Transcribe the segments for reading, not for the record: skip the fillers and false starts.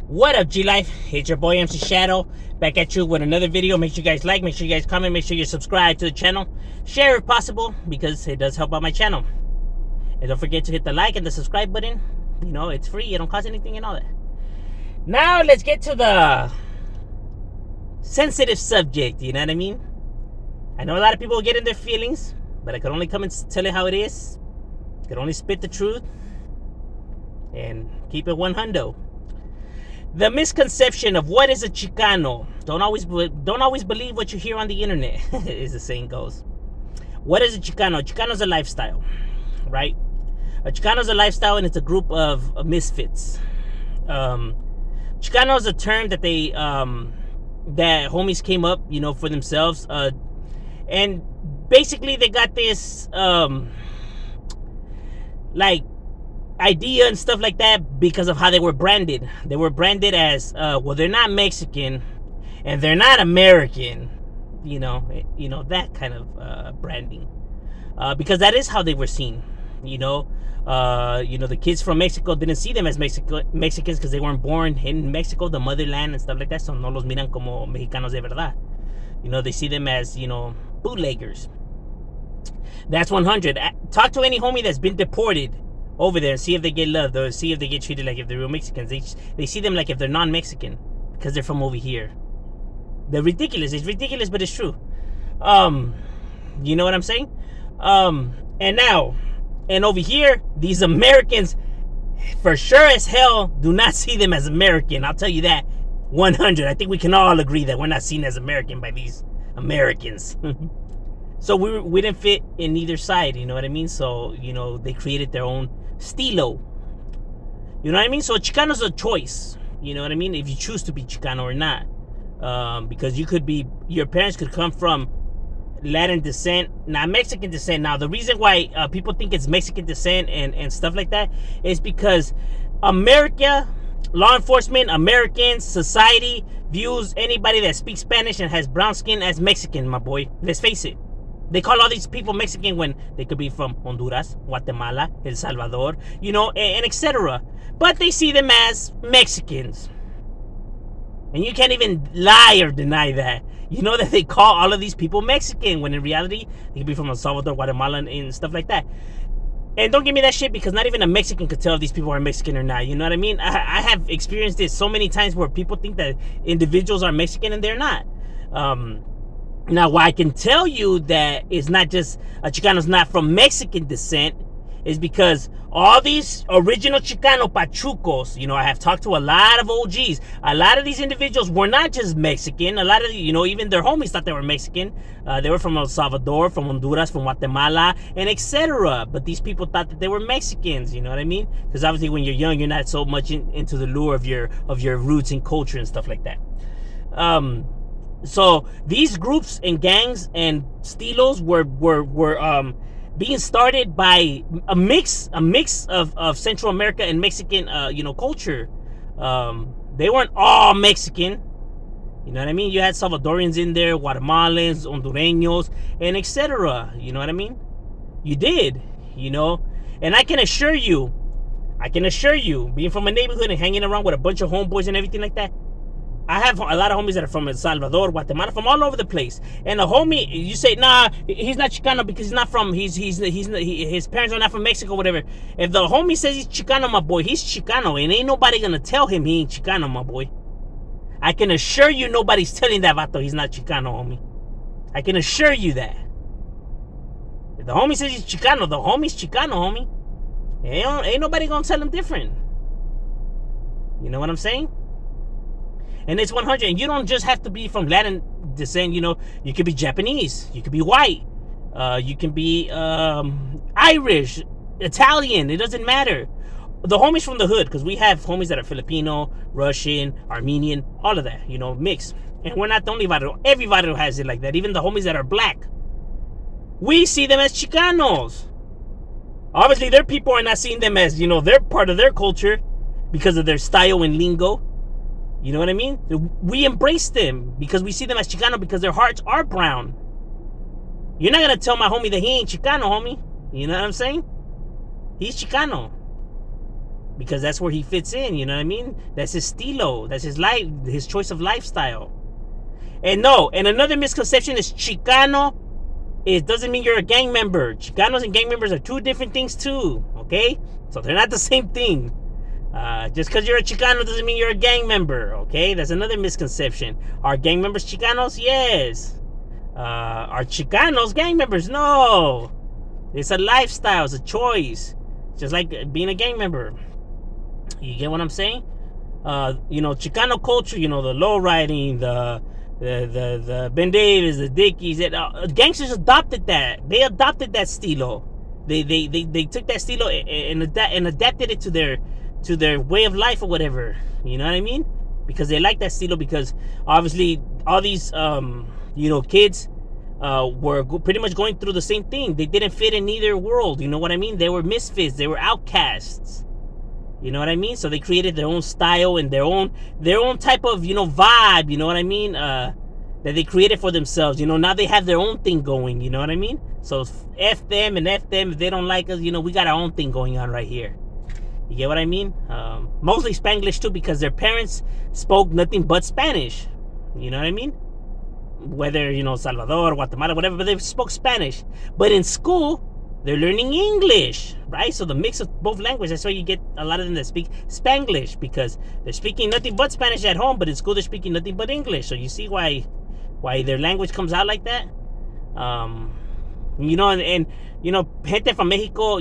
What up, G-Life? It's your boy MC Shadow, back at you with another video. Make sure you guys like, make sure you guys comment, make sure you subscribe to the channel. Share if possible, because it does help out my channel. And don't forget to hit the like and the subscribe button. You know, it's free, it don't cost anything and all that. Now, let's get to the sensitive subject, you know what I mean? I know a lot of people get in their feelings, but I can only come and tell it how it is. I can only spit the truth and keep it 100. The misconception of what is a Chicano. Don't always believe what you hear on the internet, as the saying goes. What is a Chicano? A Chicano is a lifestyle, right? A Chicano is a lifestyle, and it's a group of misfits. Chicano is a term that they that homies came up, you know, for themselves, and basically they got this like idea and stuff like that because of how they were branded. They were branded as well, they're not Mexican and they're not American, you know that kind of branding, because that is how they were seen. The kids from Mexico didn't see them as Mexicans because they weren't born in Mexico, the motherland, and stuff like that. So no los miran como mexicanos de verdad. They see them as bootleggers. That's 100. Talk to any homie that's been deported over there and see if they get loved, or see if they get treated like if they're real Mexicans. They see them like if they're non-Mexican because they're from over here. They're ridiculous. It's ridiculous, but it's true. You know what I'm saying? And over here, these Americans, for sure as hell, do not see them as American. I'll tell you that. 100. I think we can all agree that we're not seen as American by these Americans. So we didn't fit in either side, you know what I mean? So, they created their own stilo. You know what I mean? So Chicano's a choice, you know what I mean? If you choose to be Chicano or not. Because your parents could come from Latin descent, not Mexican descent. Now, the reason why people think it's Mexican descent and stuff like that is because America, law enforcement, Americans, society views anybody that speaks Spanish and has brown skin as Mexican, my boy. Let's face it. They call all these people Mexican when they could be from Honduras, Guatemala, El Salvador, and etc. But they see them as Mexicans. And you can't even lie or deny that. You know that they call all of these people Mexican, when in reality, they could be from El Salvador, Guatemala, and stuff like that. And don't give me that shit, because not even a Mexican could tell if these people are Mexican or not. You know what I mean? I have experienced this so many times where people think that individuals are Mexican and they're not. Now, why I can tell you that it's not just a Chicano's not from Mexican descent is because all these original Chicano pachucos, I have talked to a lot of OGs. A lot of these individuals were not just Mexican. A lot of, even their homies thought they were Mexican. They were from El Salvador, from Honduras, from Guatemala, and etc. But these people thought that they were Mexicans, you know what I mean? Because obviously when you're young, you're not so much into the lure of your roots and culture and stuff like that. So these groups and gangs and stilos were being started by a mix of Central America and Mexican culture. They weren't all Mexican. You know what I mean? You had Salvadorians in there, Guatemalans, Hondureños, and etc. You know what I mean? You did, and I can assure you, being from a neighborhood and hanging around with a bunch of homeboys and everything like that, I have a lot of homies that are from El Salvador, Guatemala, from all over the place. And a homie, you say, nah, he's not Chicano because he's not from, his parents are not from Mexico, whatever. If the homie says he's Chicano, my boy, he's Chicano, and ain't nobody gonna tell him he ain't Chicano, my boy. I can assure you nobody's telling that vato he's not Chicano, homie. I can assure you that. If the homie says he's Chicano, the homie's Chicano, homie. Ain't nobody gonna tell him different. You know what I'm saying? And it's 100. And you don't just have to be from Latin descent. You could be Japanese. You could be white. You can be Irish, Italian. It doesn't matter. The homies from the hood, because we have homies that are Filipino, Russian, Armenian, all of that, mixed. And we're not the only vato. Every vato has it like that. Even the homies that are black. We see them as Chicanos. Obviously, their people are not seeing them as, they're part of their culture because of their style and lingo. You know what I mean? We embrace them because we see them as Chicano because their hearts are brown. You're not going to tell my homie that he ain't Chicano, homie. You know what I'm saying? He's Chicano. because that's where he fits in. You know what I mean? That's his stilo. That's his life. His choice of lifestyle. And no, and another misconception is Chicano. It doesn't mean you're a gang member. Chicanos and gang members are two different things too. Okay, so they're not the same thing. Just because you're a Chicano doesn't mean you're a gang member. Okay, that's another misconception. Are gang members Chicanos? Yes. Are Chicanos gang members? No. It's a lifestyle. It's a choice. Just like being a gang member. You get what I'm saying? Chicano culture. The low riding, the Ben Davis, the Dickies. Gangsters adopted that. They adopted that stilo. They took that stilo and adapted it to their way of life or whatever. You know what I mean? Because they like that stilo. Because obviously all these kids were pretty much going through the same thing. They didn't fit in either world. You know what I mean? They were misfits. They were outcasts. You know what I mean? So they created their own style and their own type of vibe. You know what I mean? That they created for themselves. Now they have their own thing going. You know what I mean? So F them and F them if they don't like us. We got our own thing going on right here. You get what I mean? Mostly Spanglish too, because their parents spoke nothing but Spanish. You know what I mean? Whether Salvador, Guatemala, whatever, but they spoke Spanish. But in school, they're learning English, right? So the mix of both languages, that's why you get a lot of them that speak Spanglish, because they're speaking nothing but Spanish at home, but in school they're speaking nothing but English. So you see why their language comes out like that. Gente from Mexico,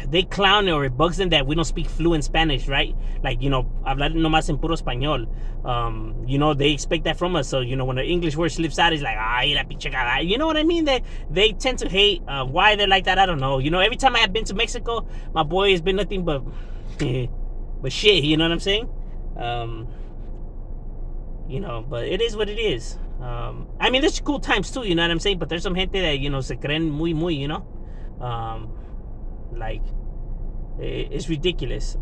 they clown or it bugs them that we don't speak fluent Spanish, right? Like, hablar nomás en puro español. They expect that from us. So, when an English word slips out, it's like, ay, la pinche cagada. You know what I mean? They tend to hate. Why they're like that, I don't know. Every time I have been to Mexico, my boy has been nothing but shit. You know what I'm saying? But it is what it is. There's cool times too, you know what I'm saying? But there's some gente that, se creen muy, like, it's ridiculous.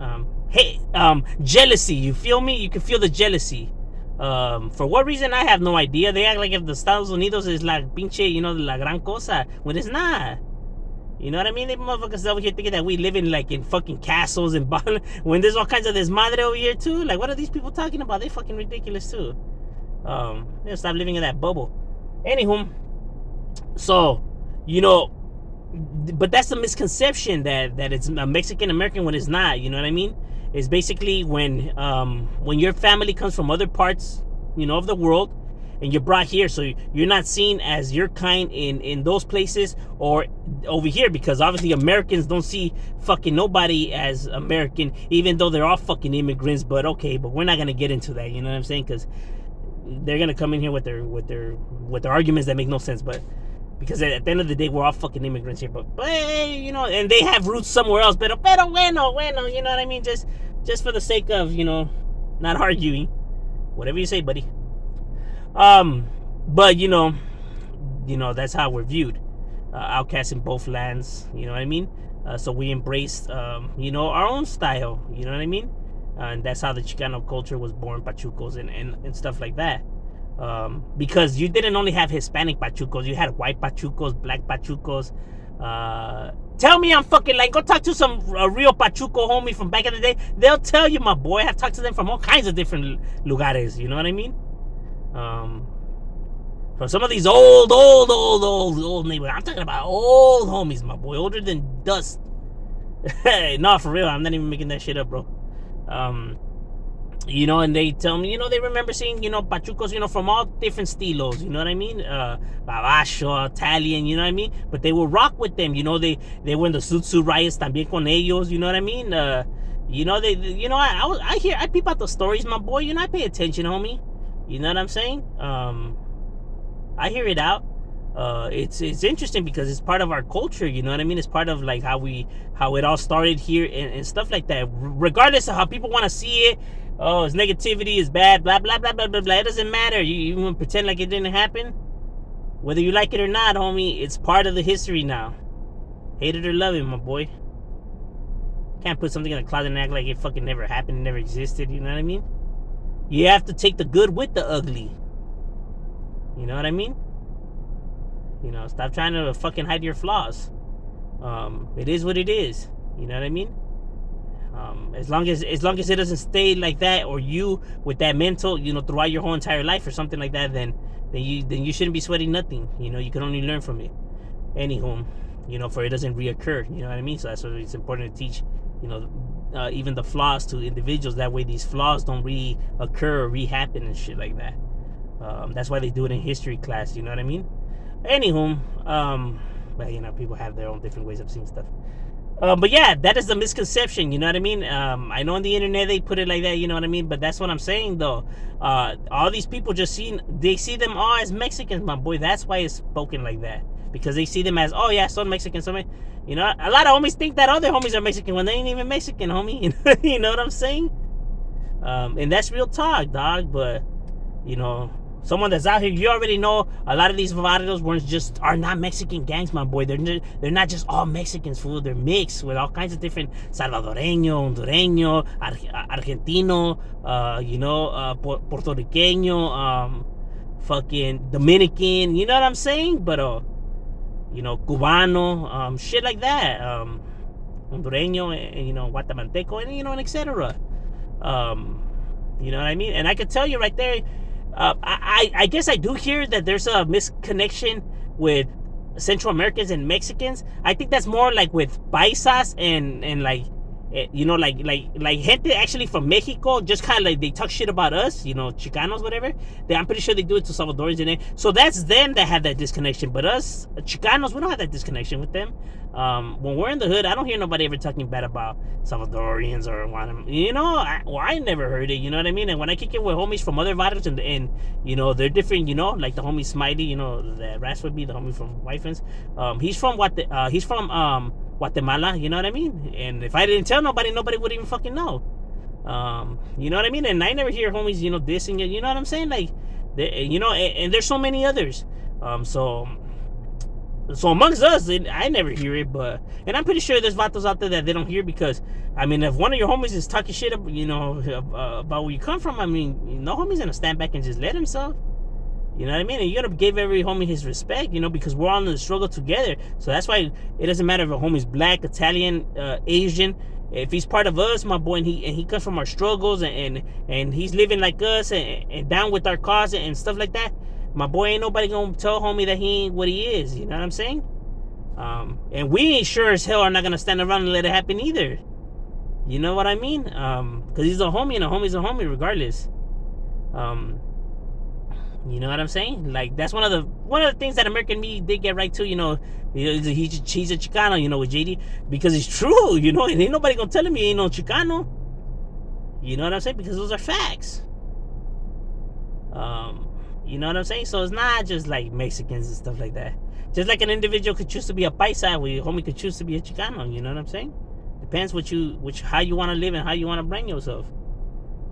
Jealousy, you feel me? You can feel the jealousy. For what reason, I have no idea. They act like if the Estados Unidos is like pinche, la gran cosa, when it's not. You know what I mean? They motherfuckers over here thinking that we live in fucking castles and when there's all kinds of desmadre over here too. Like, what are these people talking about? They fucking ridiculous too. They'll stop living in that bubble. Anywho, so but that's the misconception that it's a Mexican American when it's not. You know what I mean? It's basically when your family comes from other parts, of the world, and you're brought here, so you're not seen as your kind in those places or over here, because obviously Americans don't see fucking nobody as American, even though they're all fucking immigrants. But we're not gonna get into that. You know what I'm saying? Because they're gonna come in here with their arguments that make no sense. But because at the end of the day, we're all fucking immigrants here. But and they have roots somewhere else. Pero bueno, you know what I mean? Just for the sake of not arguing, whatever you say, buddy. But that's how we're viewed, outcasts in both lands. You know what I mean? So we embraced, our own style. You know what I mean? And that's how the Chicano culture was born, pachucos and stuff like that. Because you didn't only have Hispanic pachucos, you had white pachucos, black pachucos. Tell me I'm fucking like, go talk to some real pachuco homie from back in the day. They'll tell you, my boy. I've talked to them from all kinds of different lugares. You know what I mean? From some of these old neighborhoods. I'm talking about old homies, my boy, older than dust. No, for real, I'm not even making that shit up, bro. And they tell me, they remember seeing, pachucos, from all different estilos, you know what I mean? Babasho, Italian, you know what I mean? But they will rock with them, they were in the suit riots también con ellos, you know what I mean? I peep out the stories, my boy, I pay attention, homie. You know what I'm saying? I hear it out. It's interesting because it's part of our culture. You know what I mean? It's part of like how it all started here and stuff like that. Regardless of how people want to see it, it's negativity, is bad, blah blah blah blah blah blah. It doesn't matter. You want to pretend like it didn't happen, whether you like it or not, homie. It's part of the history now. Hate it or love it, my boy. Can't put something in the closet and act like it fucking never happened, never existed. You know what I mean? You have to take the good with the ugly. You know what I mean? Stop trying to fucking hide your flaws. It is what it is. You know what I mean? As long as it doesn't stay like that, or you with that mental, throughout your whole entire life or something like that, then you shouldn't be sweating nothing. You can only learn from it. Anywho, for it doesn't reoccur. You know what I mean? So that's why it's important to teach, even the flaws to individuals. That way, these flaws don't reoccur or re-happen and shit like that. That's why they do it in history class. You know what I mean? Anywho, but people have their own different ways of seeing stuff. But yeah, that is the misconception. You know what I mean? I know on the internet they put it like that. You know what I mean? But that's what I'm saying, though. All these people they see them all as Mexicans, my boy. That's why it's spoken like that, because they see them as, oh yeah, some Mexican, some. A lot of homies think that other homies are Mexican when they ain't even Mexican, homie. You know what I'm saying? And that's real talk, dog. But someone that's out here, you already know a lot of these vados are not Mexican gangs, my boy. They're not just all Mexicans, fool. They're mixed with all kinds of different Salvadoreño, Hondureño, Argentino, Puerto Riqueño, fucking Dominican. You know what I'm saying? But Cubano, shit like that. Hondureño, Guatemalteco, and etc. You know what I mean? And I could tell you right there. I guess I do hear that there's a misconnection with Central Americans and Mexicans. I think that's more like with paisas and like like gente actually from Mexico, just kind of like they talk shit about us, Chicanos, whatever. I'm pretty sure they do it to Salvadorians in it. So that's them that have that disconnection. But us Chicanos, we don't have that disconnection with them. When we're in the hood, I don't hear nobody ever talking bad about Salvadorians or I never heard it. You know what I mean? And when I kick it with homies from other vatos and they're different. Like the homie Smiley, the Ras would be the homie from White Fence. He's from Guatemala, you know what I mean? And if I didn't tell nobody would even fucking know. You know what I mean? And I never hear homies, dissing it. You know what I'm saying? Like, and there's so many others. So amongst us, I never hear it, and I'm pretty sure there's vatos out there that they don't hear, because, if one of your homies is talking shit, about where you come from, no homie's gonna stand back and just let himself. You know what I mean? And you gotta give every homie his respect, because we're all in the struggle together. So that's why it doesn't matter if a homie's black, Italian, Asian. If he's part of us, my boy, and he comes from our struggles, and he's living like us and down with our cause and stuff like that, my boy, ain't nobody gonna tell homie that he ain't what he is. You know what I'm saying? And we ain't sure as hell are not gonna stand around and let it happen either. You know what I mean? Because he's a homie, and a homie's a homie regardless. You know what I'm saying? Like, that's one of the things that American media did get right too. He's a Chicano, with JD, because it's true. And ain't nobody gonna tell him he ain't no Chicano. You know what I'm saying? Because those are facts. You know what I'm saying? So it's not just like Mexicans and stuff like that. Just like an individual could choose to be a paisa, where your homie could choose to be a Chicano. You know what I'm saying? Depends how you want to live and how you want to bring yourself.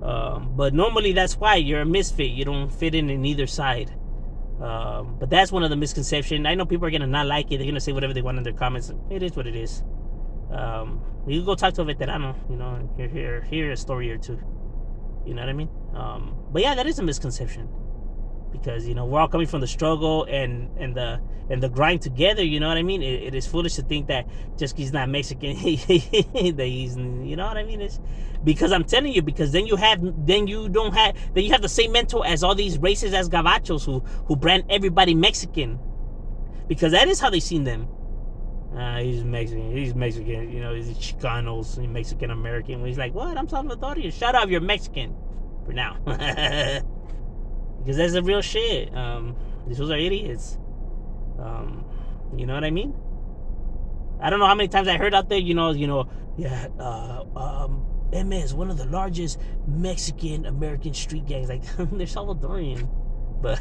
But normally that's why you're a misfit. You don't fit in either side. But that's one of the misconceptions. I know people are gonna not like it. They're gonna say whatever they want in their comments. It is what it is. You can go talk to a veterano, and hear a story or two. You know what I mean? But yeah, that is a misconception, because we're all coming from the struggle and the grind together. You know what I mean? It is foolish to think that just because he's not Mexican that he's, you know what I mean? It's because I'm telling you, because then you have the same mental as all these racist ass gabachos who brand everybody Mexican, because that is how they seen them. He's Mexican. He's he's Chicanos, he's Mexican American. When he's like, what? I'm Salvadorian. Shut up, you're Mexican for now. Because that's the real shit. These fools are idiots. You know what I mean? I don't know how many times I heard out there, M is one of the largest Mexican American street gangs. Like, they're Salvadorian, but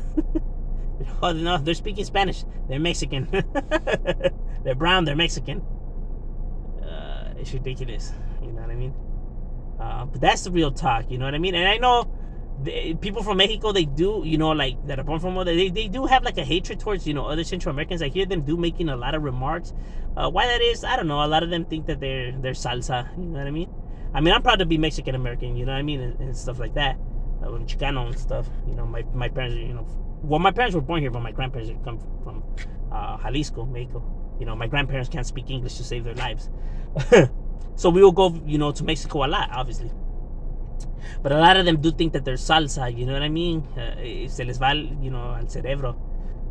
oh no, they're speaking Spanish. They're Mexican. They're brown. They're Mexican. It's ridiculous. You know what I mean? But that's the real talk. You know what I mean? And I know people from Mexico, they do, like, that are born from other, they do have like a hatred towards, other Central Americans. I hear them making a lot of remarks. Why that is, I don't know. A lot of them think that they're salsa. You know what I mean? I'm proud to be Mexican American. You know what I mean? And stuff like that. Chicano and stuff. My parents, my parents were born here, but my grandparents come from Jalisco, Mexico. My grandparents can't speak English to save their lives. So we will go, to Mexico a lot, obviously. But a lot of them do think that they're salsa, you know what I mean? Se les va, al cerebro.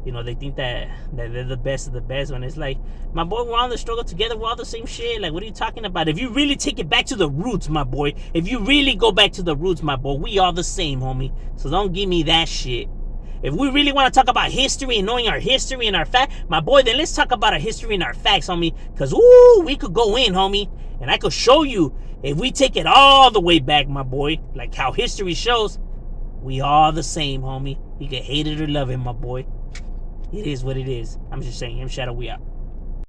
They think that they're the best of the best when it's like, my boy, we're on the struggle together. We're all the same shit. Like, what are you talking about? If you really take it back to the roots, my boy, if you really go back to the roots, my boy, we all the same, homie. So don't give me that shit. If we really want to talk about history and knowing our history and our fact, my boy, then let's talk about our history and our facts, homie. Because, we could go in, homie. And I could show you, if we take it all the way back, my boy, like how history shows, we all the same, homie. You can hate it or love it, my boy. It is what it is. I'm just saying, Shadow, we out.